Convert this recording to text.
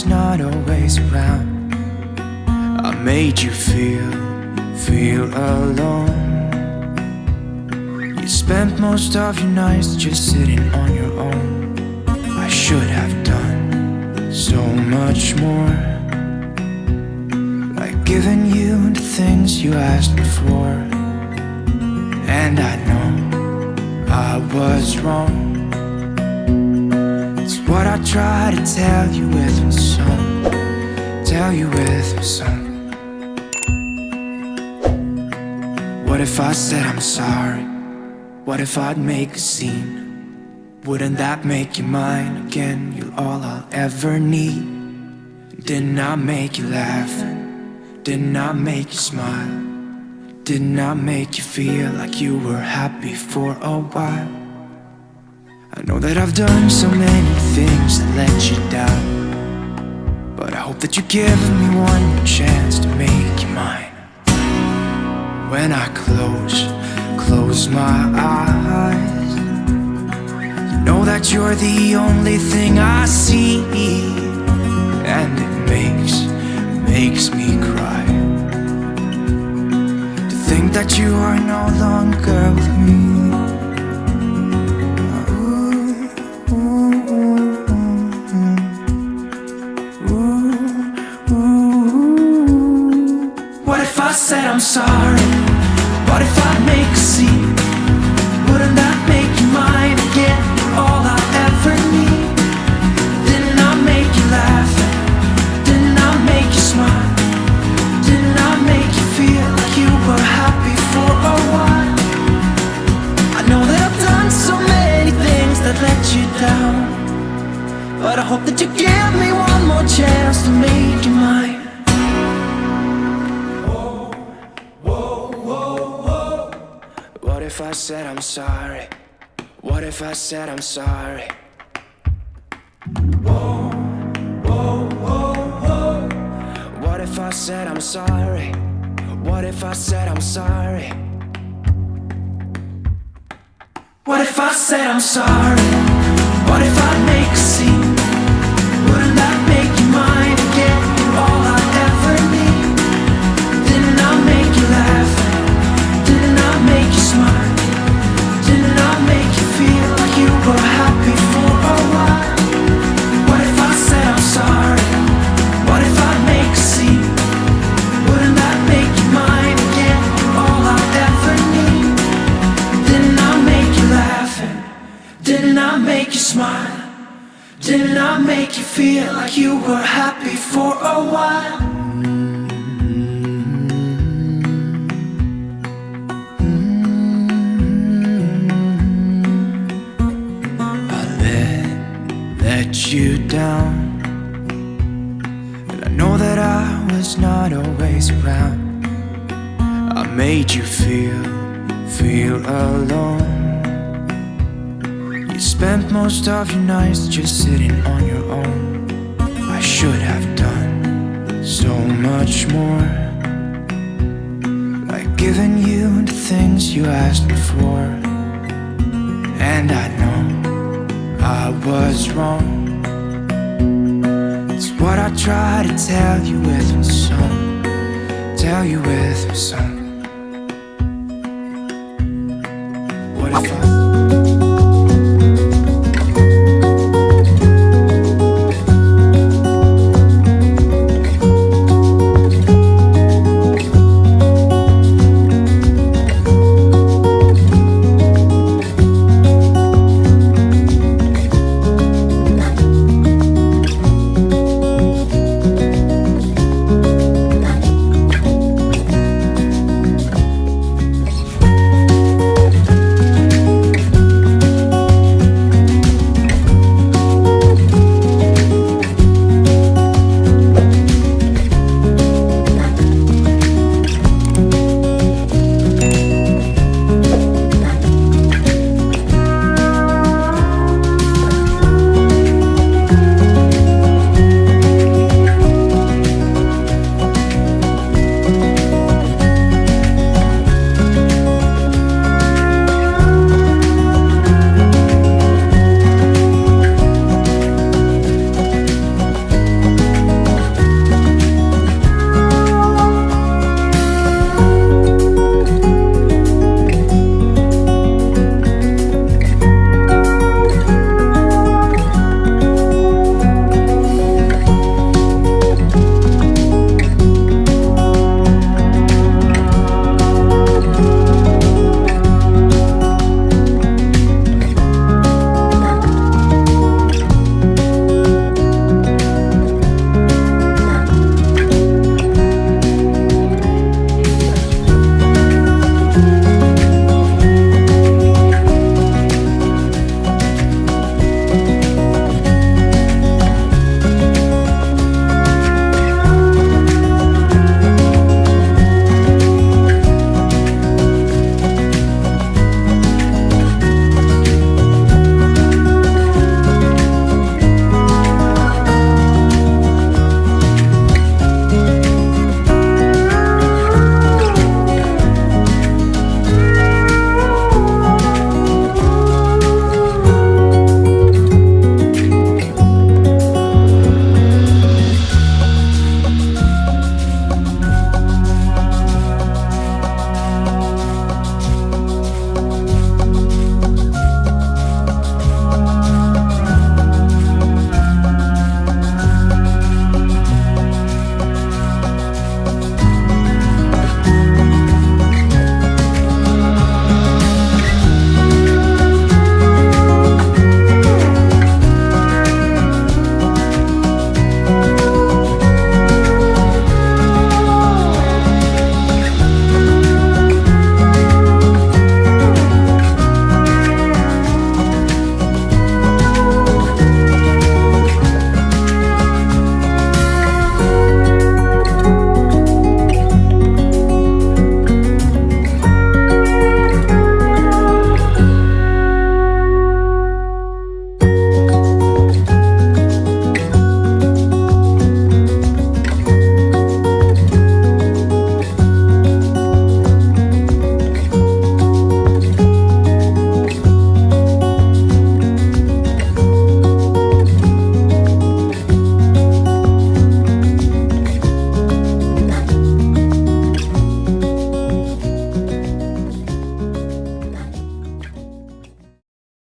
was not always around, I made you feel alone. You spent most of your nights just sitting on your own. I should have done so much more, like giving you the things you asked me for. And I know I was wrong. It's what I try to tell you with my song, tell you with my song. What if I said I'm sorry? What if I'd make a scene? Wouldn't that make you mine again? You're all I'll ever need. Didn't I make you laugh? Didn't I make you smile? Didn't I make you feel like you were happy for a while? I know that I've done so many things that let you down, but I hope that you give me one more chance to make you mine. When I close my eyes, you know that you're the only thing I see, and it makes me cry to think that you are no longer with me. What if I said I'm sorry? What if I make a scene? Wouldn't that make you mine again? All I ever need. Didn't I make you laugh? Didn't I make you smile? Didn't I make you feel like you were happy for a while? I know that I've done so many things that let you down, but I hope that you give me one more chance to make you mine. What if I said I'm sorry? What if I said I'm sorry? Whoa, whoa, whoa, whoa. What if I said I'm sorry? What if I said I'm sorry? What if I said I'm sorry? What if I make a scene? Wouldn't that make you mine again? You're all I ever need. Didn't I make you laugh? Didn't I make you smile? Didn't I make you feel like you were happy for a while? What if I said I'm sorry? What if I make a scene? Wouldn't that make you mine again? You're all I ever need. Didn't I make you laugh? Didn't I make you smile? Didn't I make you feel like you were happy for a while? You down, and I know that I was not always around. I made you feel alone. You spent most of your nights just sitting on your own. I should have done so much more, like giving you the things you asked me for. And I know I was wrong. What I try to tell you with my song, tell you with my song.